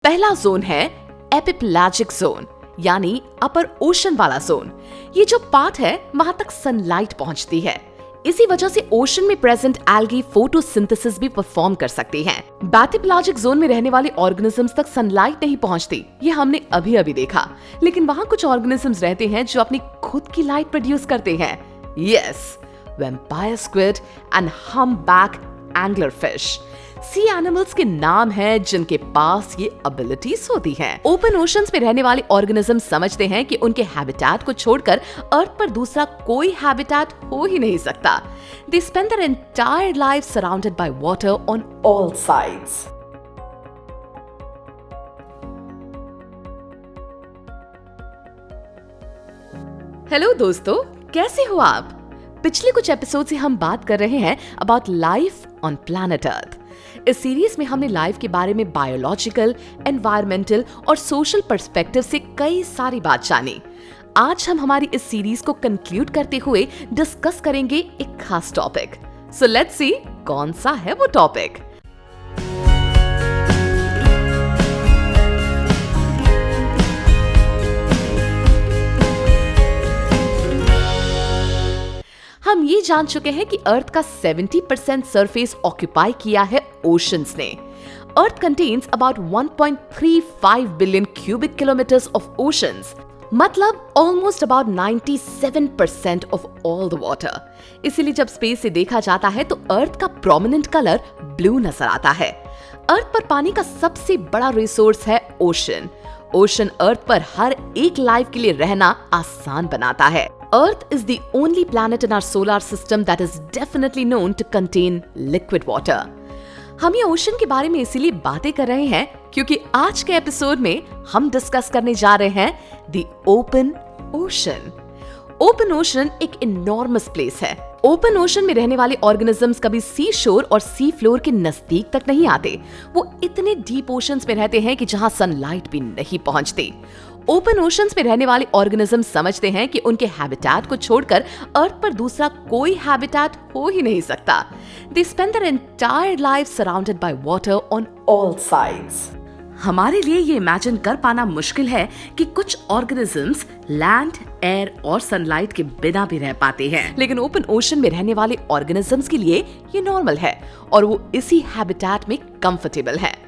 पहला जोन है एपिपेलाजिक जोन यानी अपर ओशन वाला जोन। ये जो पार्ट है वहां तक सनलाइट पहुंचती है। इसी वजह से ओशन में प्रेजेंट एल्गी फोटोसिंथेसिस भी परफॉर्म कर सकती हैं। बैथिपेलाजिक जोन में रहने वाले ऑर्गेनिजम्स तक सनलाइट नहीं पहुंचती, ये हमने अभी अभी देखा। लेकिन वहां कुछ ऑर्गेनिजम्स रहते हैं जो अपनी खुद की लाइट प्रोड्यूस करते हैं। Yes, vampire squid and humpback anglerfish sea animals के नाम हैं जिनके पास ये एबिलिटीज होती हैं। ओपन ओशंस में रहने वाले ऑर्गेनिज्म समझते हैं कि उनके हैबिटेट को छोड़कर अर्थ पर दूसरा कोई हैबिटेट हो ही नहीं सकता। They spend their entire life surrounded by water on all sides. Hello दोस्तों, कैसे हो आप? पिछले कुछ एपिसोड से हम बात कर रहे हैं about life on planet earth. इस सीरीज में हमने लाइफ के बारे में बायोलॉजिकल, एनवायरमेंटल और सोशल पर्सपेक्टिव से कई सारी बात जानी। आज हम हमारी इस सीरीज को कंक्लूड करते हुए डिस्कस करेंगे एक खास टॉपिक। सो लेट्स सी कौन सा है वो टॉपिक। हम ये जान चुके हैं कि अर्थ का 70% सरफेस ऑक्यूपाई किया है ओशंस ने। Earth contains about 1.35 billion cubic kilometres of oceans, मतलब almost about 97% of all the water. इसीलिए जब स्पेस से देखा जाता है तो अर्थ का प्रोमिनेंट कलर ब्लू नजर आता है। अर्थ पर पानी का सबसे बड़ा रिसोर्स है ओशन। ओशन अर्थ पर हर एक लाइफ के लिए रहना आसान बनाता है। Earth is the only planet in our solar system that is definitely known to contain liquid water. हम ये ओशन के बारे में इसीलिए बातें कर रहे हैं क्योंकि आज के एपिसोड में हम डिस्कस करने जा रहे हैं the open ocean. Open ocean एक इनॉर्मस प्लेस है। ओपन ओशन में रहने वाले ऑर्गेनिजम्स कभी सी शोर और सी फ्लोर के नजदीक तक नहीं आते। वो इतने डीप ओशंस में रहते हैं कि जहां सनलाइट भी नहीं पहुंचती। ओपन ओशंस में रहने वाले ऑर्गेनिज्म समझते हैं कि उनके हैबिटेट को छोड़कर अर्थ पर दूसरा कोई हैबिटेट हो ही नहीं सकता। They spend their entire life surrounded by water on all sides. हमारे लिए ये इमेजिन कर पाना मुश्किल है कि कुछ ऑर्गेनिजम्स लैंड, एयर और सनलाइट के बिना भी रह पाते हैं, लेकिन ओपन ओशन में रहने वाले ऑर्गेनिजम्स के लिए ये नॉर्मल है और वो इसी हैबिटेट में कंफर्टेबल है।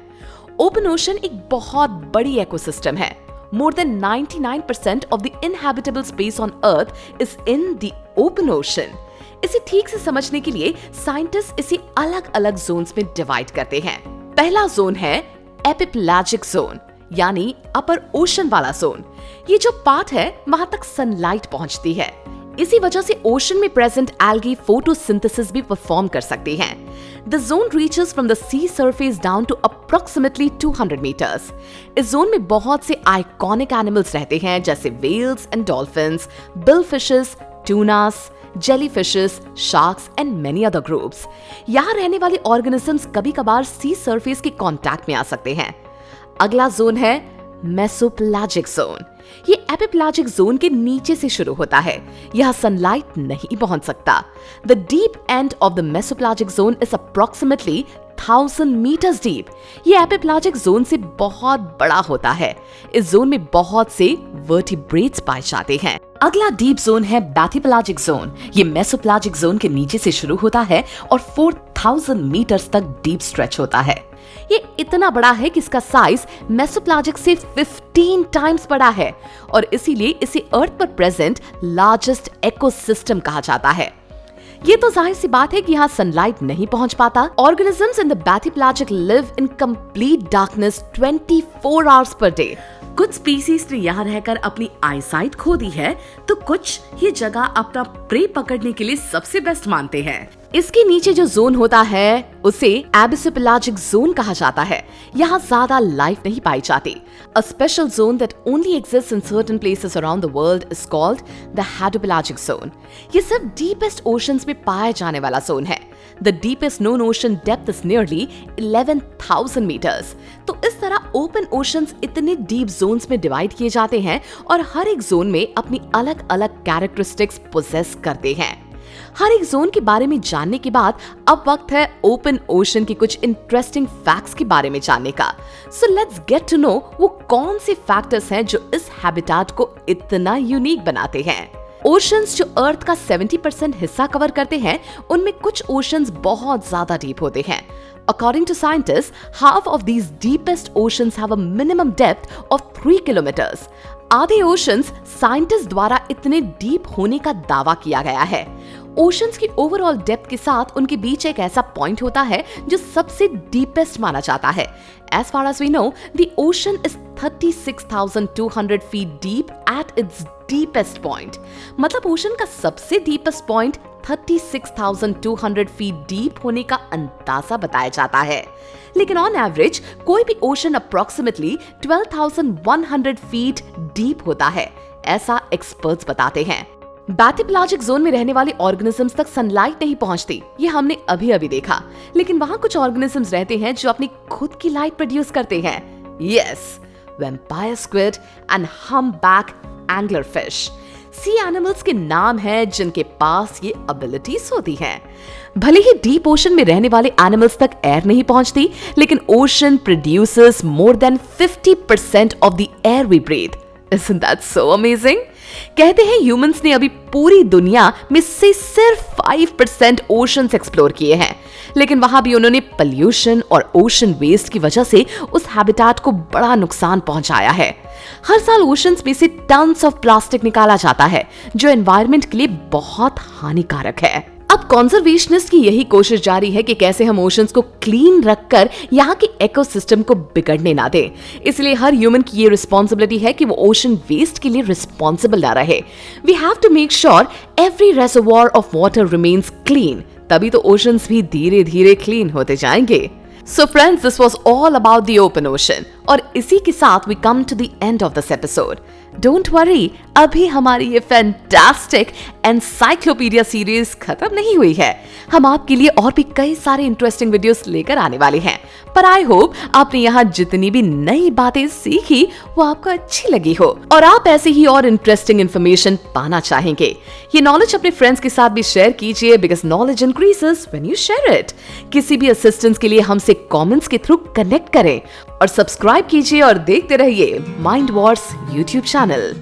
ओपन ओशन एक बहुत बड़ी इकोसिस्टम है। More than 99% of the inhabitable space on Earth is in the open ocean. इसे ठीक से समझने के लिए साइंटिस्ट इसे अलग-अलग जोन्स में डिवाइड करते हैं। पहला जोन है एपिपेलाजिक जोन यानी अपर ओशन वाला जोन। ये जो पार्ट है वहां तक सनलाइट पहुंचती है। इसी वजह से ओशन में प्रेजेंट एल्गी फोटोसिंथेसिस भी परफॉर्म कर सकती हैं। The zone reaches from the sea surface down to approximately 200 meters. इस जोन में बहुत से आइकॉनिक एनिमल्स रहते हैं जैसे whales and dolphins, billfishes, tunas, jellyfishes, sharks and many other groups. यहाँ रहने वाले ऑर्गेनिजम्स कभी-कभार सी सरफेस के कांटेक्ट में आ सकते हैं। अगला जोन है मेसोपेलाजिक जोन। ये एपिपेलाजिक जोन के नीचे से शुरू होता है। यहाँ सनलाइट नहीं पहुंच सकता। The deep end of the mesopelagic zone is approximately 1000 metres deep. ये एपिपेलाजिक जोन से बहुत बड़ा होता है। इस जोन में बहुत से वर्टिब्रेट्स पाए जाते हैं। अगला डीप जोन है बैथिपेलाजिक जोन। ये मेसोपेलाजिक जोन के नीचे से शुरू होता है और 4000 मीटर्स तक डीप स्ट्रेच होता है। ये इतना बड़ा है कि इसका साइज मेसोपेलाजिक से 15 टाइम्स बड़ा है और इसीलिए इसे अर्थ पर प्रेजेंट लार्जेस्ट इकोसिस्टम कहा जाता है। ये तो जाहिर सी बात है कि यहाँ सनलाइट नहीं पहुंच पाता। Organisms in the bathypelagic live in complete darkness 24 hours per day. कुछ स्पीसीज ने यहाँ रहकर अपनी आईसाइट खो दी है तो कुछ ये जगह अपना प्रे पकड़ने के लिए सबसे बेस्ट मानते हैं। इसके नीचे जो जोन होता है उसे एबिसोपेलाजिक जोन कहा जाता है। यहाँ ज्यादा लाइफ नहीं पाई जाती। A special zone that only exists in certain places around the world is called the hadopelagic zone. ये सिर्फ deepest oceans में पाया जाने वाला जोन है। The deepest known ocean depth is nearly 11,000 meters. तो इस तरह ओपन ओशंस इतने डीप जोन्स में डिवाइड किए जाते हैं और हर एक जोन में अपनी अलग अलग कैरेक्टरिस्टिक्स पोजेस करते हैं। हर एक जोन के बारे में जानने के बाद अब वक्त है ओपन ओशन के कुछ इंटरेस्टिंग फैक्ट्स के बारे में जानने का। So let's get to know वो कौन से फैक्टर्स हैं जो इस हैबिटेट को इतना यूनिक बनाते हैं। ओशंस जो अर्थ का 70% हिस्सा कवर करते हैं, उनमें कुछ ओशंस बहुत ज्यादा डीप होते हैं। According to scientists, half of these deepest oceans have a minimum depth of 3 kilometers. आधे ओशंस साइंटिस्ट द्वारा इतने डीप होने का दावा किया गया है। ओशंस की ओवरऑल डेप्थ के साथ उनके बीच एक ऐसा पॉइंट होता है जो सबसे डीपेस्ट माना जाता है। As far as we know, the ocean is 36,200 feet deep at its deepest point. मतलब ओशन का सबसे डीपेस्ट पॉइंट 36,200 फीट डीप होने का अंदाजा बताया जाता है। लेकिन ऑन एवरेज कोई भी ओशन अप्रोक्सीमेटली 12,100 फीट डीप होता है, ऐसा एक्सपर्ट्स बताते हैं। बैटिपेलाजिक जोन में रहने वाले ऑर्गेनिजम्स तक सनलाइट नहीं पहुंचती, ये हमने अभी देखा। लेकिन वहां कुछ ऑर्गेनिजम्स रहते हैं जो अपनी खुद की लाइट प्रोड्यूस करते हैं। Yes, vampire squid and humpback anglerfish sea animals के नाम हैं जिनके पास ये एबिलिटीज होती हैं। भले ही डीप ओशन में रहने वाले एनिमल्स तक एयर नहीं पहुंचती, लेकिन ocean produces more than 50% of the air we breathe. Isn't that so amazing? कहते हैं ह्यूमंस ने अभी पूरी दुनिया में से सिर्फ 5% ओशंस एक्सप्लोर किए हैं, लेकिन वहां भी उन्होंने पोल्यूशन और ओशन वेस्ट की वजह से उस हैबिटेट को बड़ा नुकसान पहुंचाया है। हर साल ओशंस में से टन्स ऑफ प्लास्टिक निकाला जाता है, जो एनवायरनमेंट के लिए बहुत हानिकारक है। अब कंजर्वेशनिस्ट की यही कोशिश जारी है कि कैसे हम ओशंस को क्लीन रखकर यहाँ के इकोसिस्टम को बिगड़ने ना दें। इसलिए हर ह्यूमन की ये रिस्पॉन्सिबिलिटी है कि वो ओशन वेस्ट के लिए रिस्पॉन्सिबल ना रहे। We have to make sure every reservoir of water remains clean, तभी तो ओशंस भी धीरे धीरे क्लीन होते जाएंगे। So friends, this was all about the open ocean और इसी के साथ we come to the end of this episode. Don't worry, अभी हमारी ये फैंटास्टिक एनसाइक्लोपीडिया सीरीज खत्म नहीं हुई है। हम आपके लिए और भी कई सारे इंटरेस्टिंग वीडियोस लेकर आने वाले हैं, पर आई होप आपने यहाँ जितनी भी नई बातें सीखी वो आपको अच्छी लगी हो और आप ऐसे ही और इंटरेस्टिंग इन्फॉर्मेशन पाना चाहेंगे। ये नॉलेज अपने फ्रेंड्स के साथ भी शेयर कीजिए, because knowledge increases when you share it. किसी भी असिस्टेंस के लिए हमसे कमेंट्स के थ्रू कनेक्ट करें और सब्सक्राइब कीजिए और देखते रहिए mind Wars YouTube channel.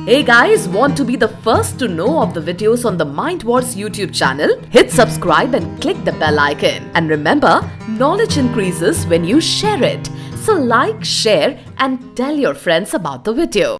Hey guys, want to be the first to know of the videos on the Mind Wars YouTube channel? Hit subscribe and click the bell icon. And remember, knowledge increases when you share it. So like, share and tell your friends about the video.